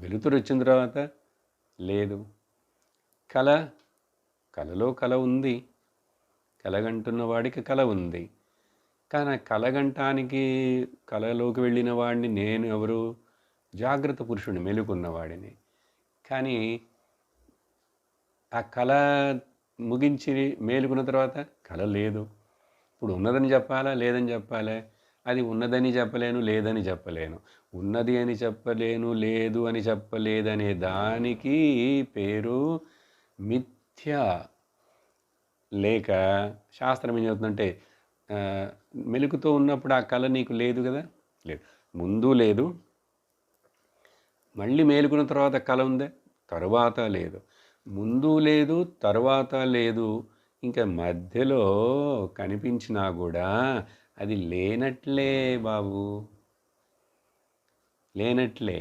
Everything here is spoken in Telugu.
వెలుతురు వచ్చిన తర్వాత లేదు. కళ, కళలో కళ ఉంది. కలగంటున్న వాడికి కళ ఉంది. కానీ ఆ కలగంటానికి కళలోకి వెళ్ళిన వాడిని నేను ఎవరు? జాగ్రత్త పురుషుడిని, మెలుకున్నవాడిని. కానీ ఆ కళ ముగించి మేలుకున్న తర్వాత కళ లేదు. ఇప్పుడు ఉన్నదని చెప్పాలా? లేదని చెప్పాలా? అది ఉన్నదని చెప్పలేను, లేదని చెప్పలేను. ఉన్నది అని చెప్పలేను, లేదు అని చెప్పలేదనే దానికి పేరు మిథ్య. లేక శాస్త్రం ఏం చెబుతుందంటే మెలుకుతో ఉన్నప్పుడు ఆ కళ నీకు లేదు కదా, లేదు. ముందు లేదు, మళ్ళీ మేలుకున్న తర్వాత కళ ఉందే, తరువాత లేదు. ముందు లేదు, తరువాత లేదు. ఇంకా మధ్యలో కనిపించినా కూడా అది లేనట్లే బాబు, లేనట్లే.